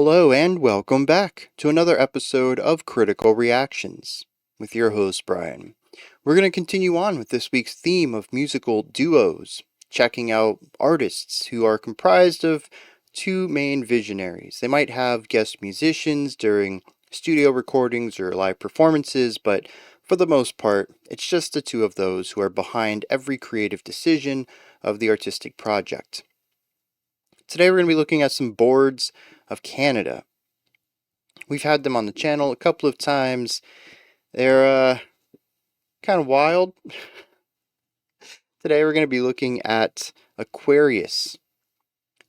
Hello and welcome back to another episode of Critical Reactions with your host Bryan. We're going to continue on with this week's theme of musical duos, checking out artists who are comprised of two main visionaries. They might have guest musicians during studio recordings or live performances, but for the most part, it's just the two of those who are behind every creative decision of the artistic project. Today we're going to be looking at some boards of Canada. We've had them on the channel a couple of times. They're kind of wild. Today we're going to be looking at Aquarius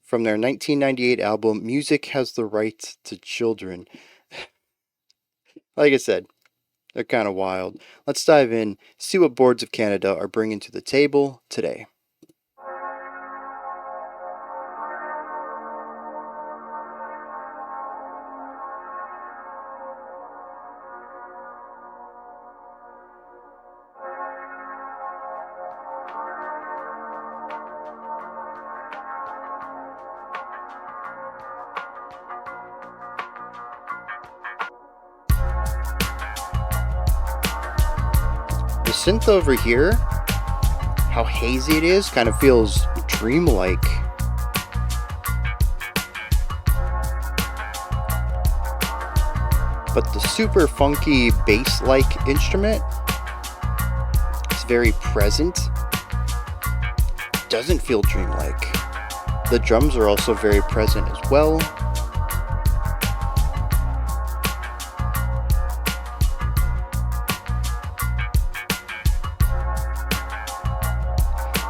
from their 1998 album Music Has the Right to Children. Like I said, they're kind of wild. Let's dive in, see what boards of Canada are bringing to the table today. The synth over here, how hazy it is, kind of feels dreamlike. But the super funky bass-like instrument is very present. Doesn't feel dreamlike. The drums are also very present as well.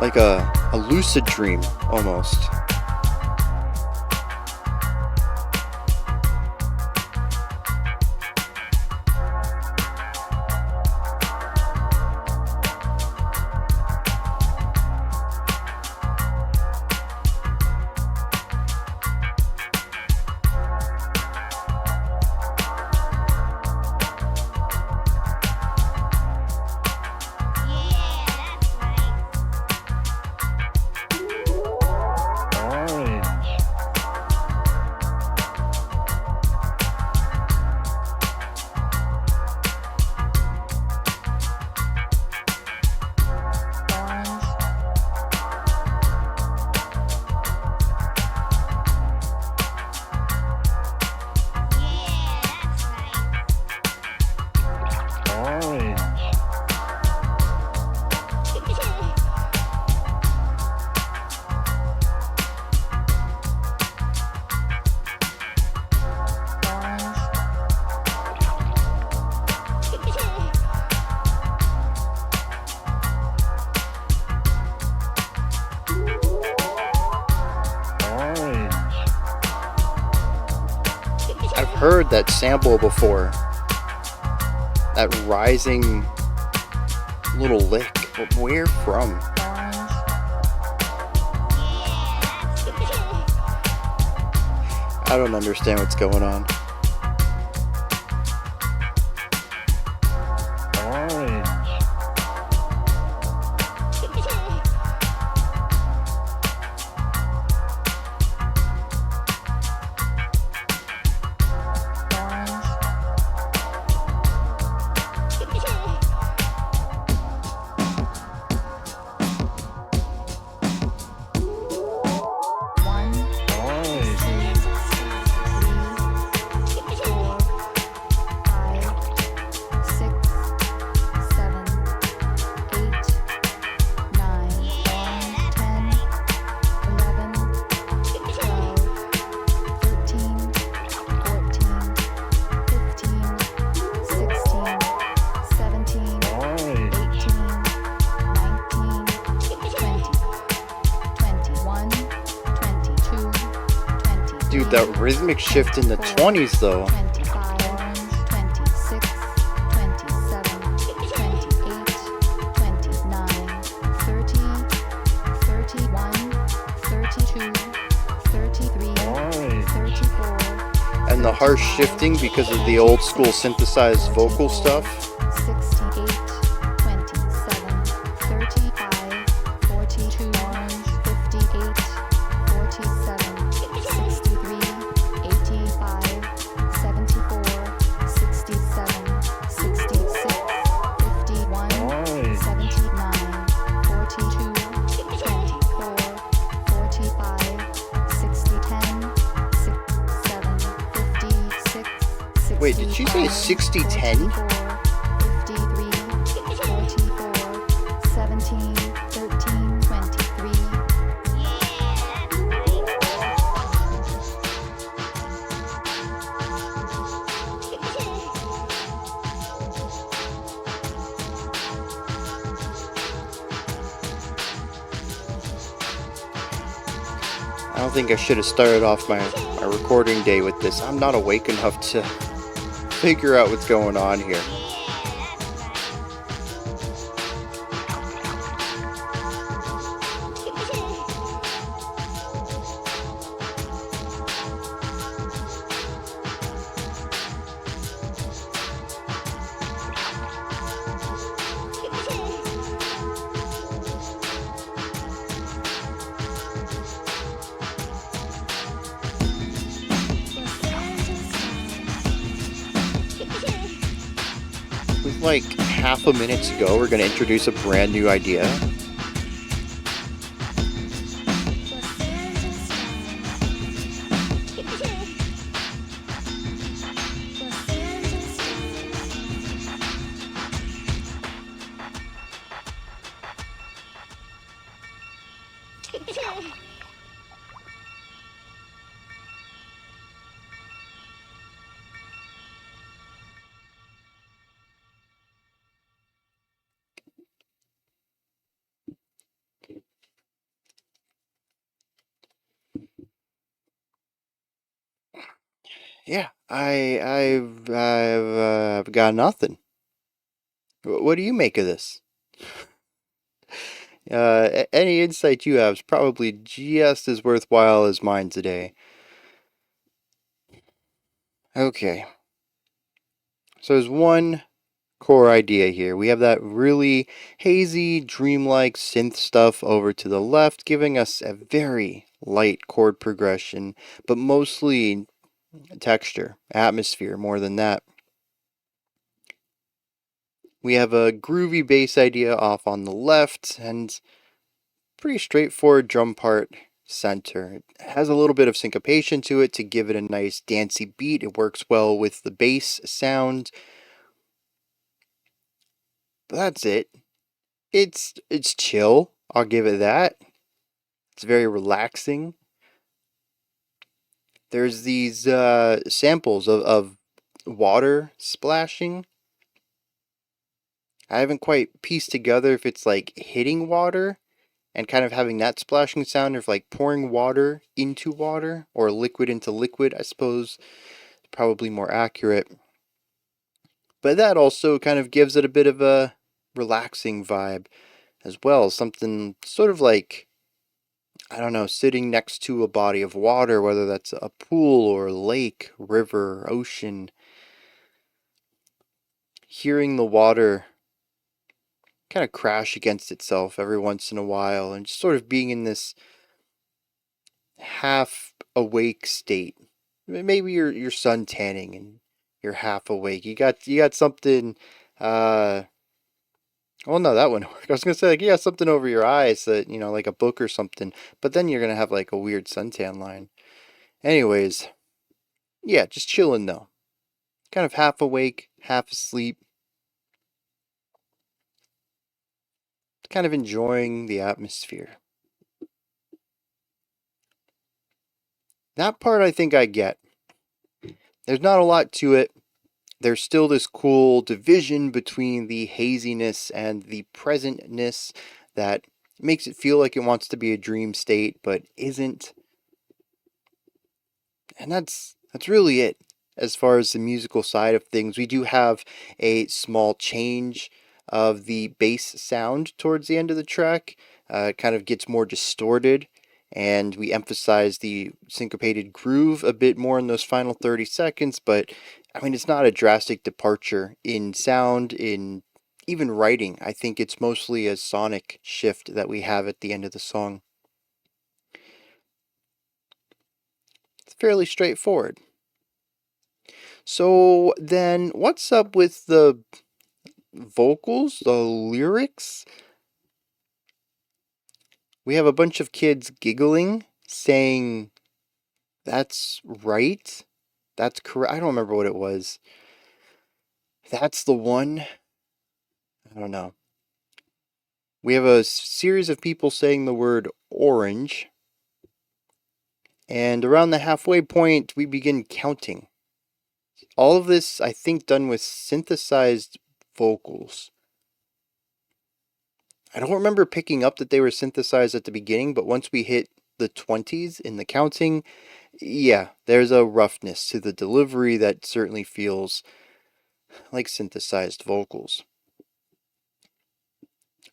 Like a lucid dream, almost. Heard that sample before, that rising little lick, but where from? I don't understand what's going on. Dude, that rhythmic shift in the 20s though. 25, 26, 27, 28, 29, 30, 31, 32, 33, 34. And the harsh shifting because of the old school synthesized vocal stuff. 68, 27, 35, 42, 58, 47, 63, 85. Wait, did she say 60-10? 53, 44, 17, 13, 23. I don't think I should have started off my recording day with this. I'm not awake enough to figure out what's going on here. With like half a minute to go, we're going to introduce a brand new idea. Yeah, I've got nothing. What do you make of this? Any insight you have is probably just as worthwhile as mine today. Okay, so there's one core idea here. We have that really hazy, dreamlike synth stuff over to the left, giving us a very light chord progression, but mostly texture, atmosphere more than that. We have a groovy bass idea off on the left, and pretty straightforward drum part center. It has a little bit of syncopation to it to give it a nice dancey beat. It works well with the bass sound. But that's it. It's chill. I'll give it that. It's very relaxing. There's these samples of water splashing. I haven't quite pieced together if it's like hitting water and kind of having that splashing sound, or if like pouring water into water or liquid into liquid, I suppose, probably more accurate. But that also kind of gives it a bit of a relaxing vibe as well. Something sort of like, I don't know, sitting next to a body of water, whether that's a pool or a lake, river, ocean. Hearing the water kind of crash against itself every once in a while, and just sort of being in this half awake state. Maybe you're sun tanning and you're half awake. You got something. Well, no, that wouldn't work. I was gonna say like you got something over your eyes that like a book or something. But then you're gonna have like a weird suntan line. Anyways, yeah, just chilling though. Kind of half awake, half asleep. Kind of enjoying the atmosphere. That part I think I get. There's not a lot to it. There's still this cool division between the haziness and the presentness that makes it feel like it wants to be a dream state but isn't. And that's really it as far as the musical side of things. We do have a small change of the bass sound towards the end of the track. It kind of gets more distorted, and we emphasize the syncopated groove a bit more in those final 30 seconds, but I mean, it's not a drastic departure in sound, in even writing. I think it's mostly a sonic shift that we have at the end of the song. It's fairly straightforward. So then, what's up with the vocals, the lyrics? We have a bunch of kids giggling, saying, "That's right. That's correct. I don't remember what it was. That's the one. I don't know. We have a series of people saying the word orange, and around the halfway point, we begin counting. All of this, I think, done with synthesized vocals. I don't remember picking up that they were synthesized at the beginning, but once we hit the 20s in the counting, yeah, there's a roughness to the delivery that certainly feels like synthesized vocals.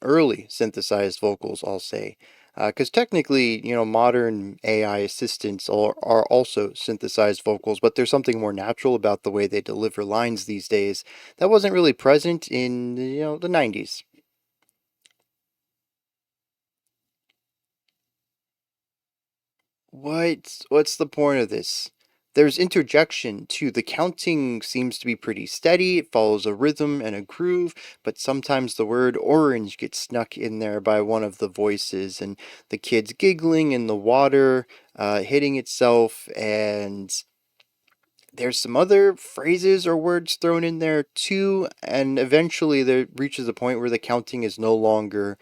Early synthesized vocals, I'll say. Because technically, modern AI assistants are also synthesized vocals, but there's something more natural about the way they deliver lines these days that wasn't really present in, the 90s. What's the point of this? There's interjection too. The counting seems to be pretty steady. It follows a rhythm and a groove, but sometimes the word orange gets snuck in there by one of the voices, and the kid's giggling in the water, hitting itself, and there's some other phrases or words thrown in there too, and eventually there reaches a point where the counting is no longer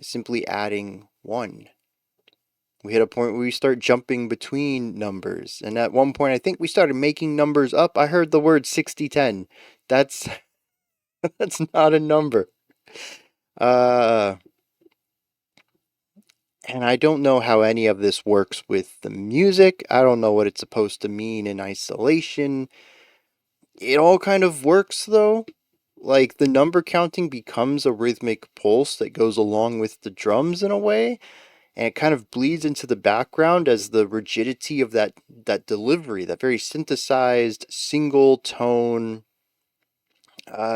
simply adding one. We hit a point where we start jumping between numbers. And at one point, I think we started making numbers up. I heard the word 6010. That's that's not a number. Uh, and I don't know how any of this works with the music. I don't know what it's supposed to mean in isolation. It all kind of works though. Like the number counting becomes a rhythmic pulse that goes along with the drums in a way, and it kind of bleeds into the background as the rigidity of that delivery, that very synthesized single tone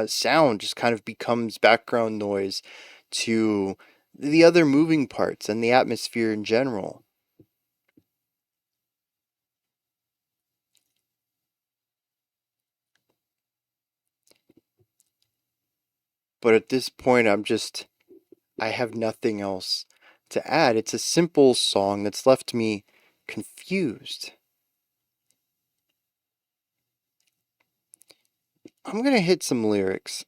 sound, just kind of becomes background noise to the other moving parts and the atmosphere in general. But at this point, I have nothing else to add. It's a simple song that's left me confused. I'm gonna hit some lyrics.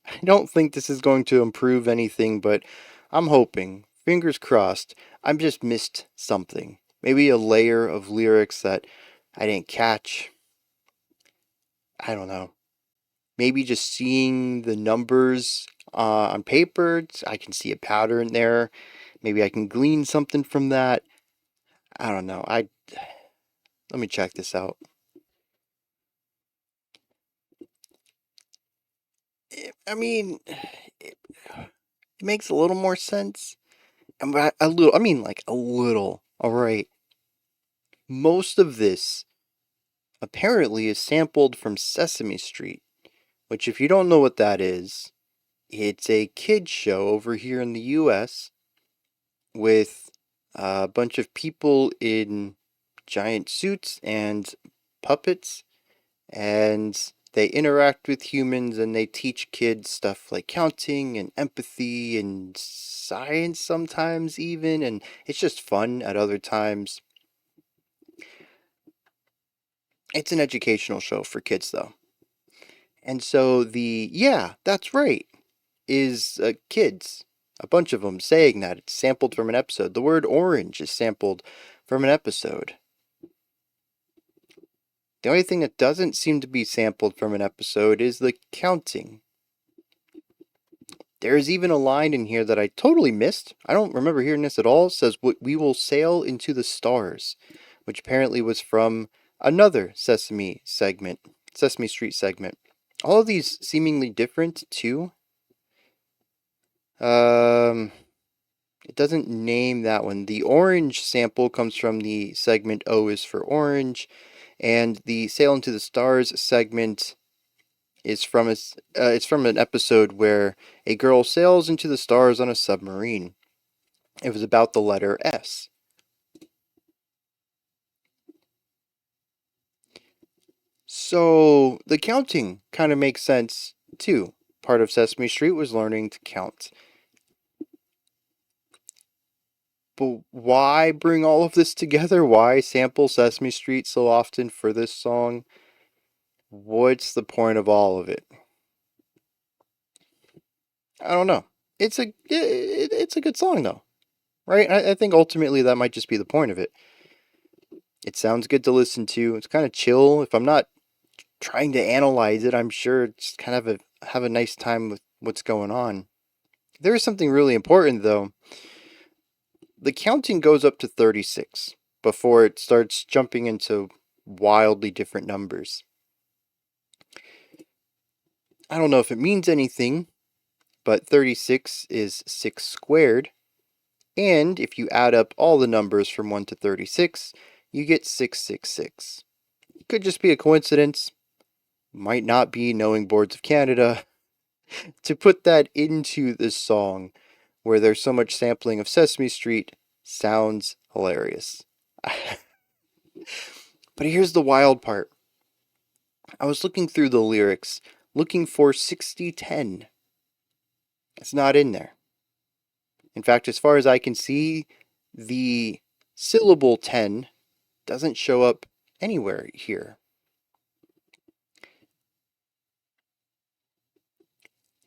I don't think this is going to improve anything, but I'm hoping. Fingers crossed. I've just missed something. Maybe a layer of lyrics that I didn't catch. I don't know. Maybe just seeing the numbers on paper, I can see a pattern there. Maybe I can glean something from that. I don't know. Let me check this out. I mean, it, it makes a little more sense. But a little, I mean, like a little. All right. Most of this apparently is sampled from Sesame Street, which, if you don't know what that is, it's a kids show over here in the US with a bunch of people in giant suits and puppets, and they interact with humans and they teach kids stuff like counting and empathy and science sometimes, even, and it's just fun at other times. It's an educational show for kids, though. And so yeah, that's right, is kids. A bunch of them saying that. It's sampled from an episode. The word orange is sampled from an episode. The only thing that doesn't seem to be sampled from an episode is the counting. There's even a line in here that I totally missed. I don't remember hearing this at all. It says, "We will sail into the stars," which apparently was from another Sesame Street segment. All of these seemingly different too. It doesn't name that one. The orange sample comes from the segment O is for Orange, and the Sail into the Stars segment is from it's from an episode where a girl sails into the stars on a submarine. It was about the letter S. So the counting kind of makes sense too. Part of Sesame Street was learning to count. But why bring all of this together? Why sample Sesame Street so often for this song? What's the point of all of it? I don't know. It's a good song though, right? I think ultimately that might just be the point of it. It sounds good to listen to. It's kind of chill. If I'm not trying to analyze it, I'm sure it's kind of have a nice time with what's going on. There is something really important though. The counting goes up to 36 before it starts jumping into wildly different numbers. I don't know if it means anything, but 36 is 6 squared, and if you add up all the numbers from 1 to 36, you get 666. Could just be a coincidence, might not be, knowing Boards of Canada. To put that into this song, where there's so much sampling of Sesame Street, sounds hilarious. But here's the wild part. I was looking through the lyrics, looking for 6010. It's not in there. In fact, as far as I can see, the syllable 10 doesn't show up anywhere here.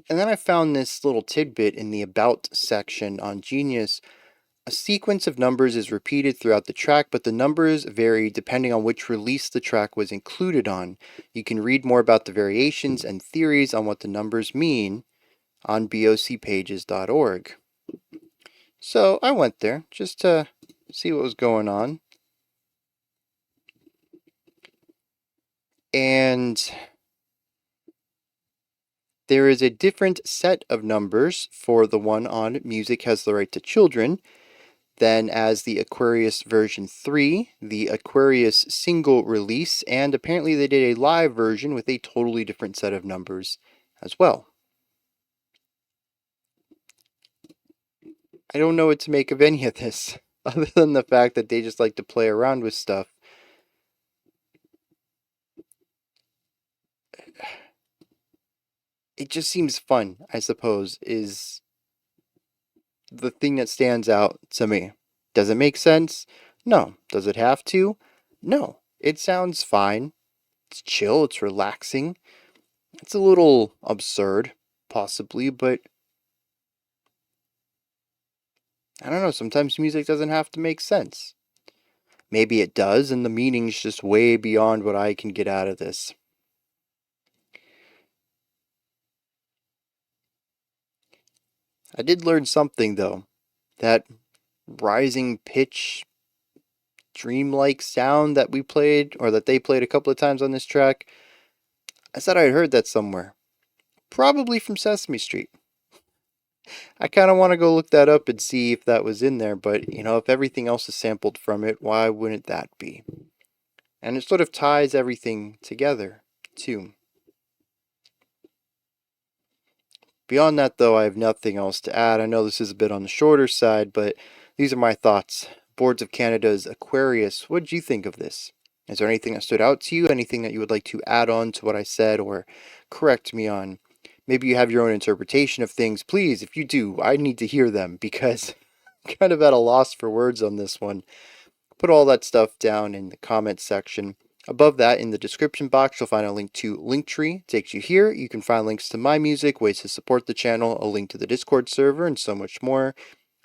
And then I found this little tidbit in the About section on Genius. A sequence of numbers is repeated throughout the track, but the numbers vary depending on which release the track was included on. You can read more about the variations and theories on what the numbers mean on bocpages.org. So I went there just to see what was going on. And there is a different set of numbers for the one on Music Has the Right to Children than as the Aquarius version 3, the Aquarius single release, and apparently they did a live version with a totally different set of numbers as well. I don't know what to make of any of this, other than the fact that they just like to play around with stuff. It just seems fun, I suppose, is the thing that stands out to me. Does it make sense? No. Does it have to? No. It sounds fine. It's chill, it's relaxing. It's a little absurd, possibly, but I don't know, sometimes music doesn't have to make sense. Maybe it does, and the meaning's just way beyond what I can get out of this. I did learn something, though. That rising pitch, dreamlike sound that we played, or that they played a couple of times on this track, I said I'd heard that somewhere. Probably from Sesame Street. I kind of want to go look that up and see if that was in there, but, if everything else is sampled from it, why wouldn't that be? And it sort of ties everything together, too. Beyond that, though, I have nothing else to add. I know this is a bit on the shorter side, but these are my thoughts. Boards of Canada's Aquarius, what did you think of this? Is there anything that stood out to you? Anything that you would like to add on to what I said or correct me on? Maybe you have your own interpretation of things. Please, if you do, I need to hear them because I'm kind of at a loss for words on this one. Put all that stuff down in the comments section. Above that, in the description box, you'll find a link to Linktree. It takes you here. You can find links to my music, ways to support the channel, a link to the Discord server, and so much more.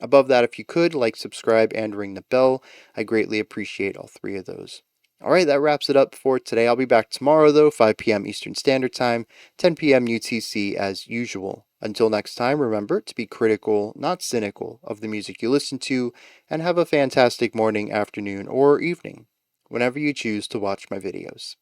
Above that, if you could, like, subscribe, and ring the bell. I greatly appreciate all three of those. Alright, that wraps it up for today. I'll be back tomorrow, though, 5 p.m. Eastern Standard Time, 10 p.m. UTC as usual. Until next time, remember to be critical, not cynical, of the music you listen to, and have a fantastic morning, afternoon, or evening, whenever you choose to watch my videos.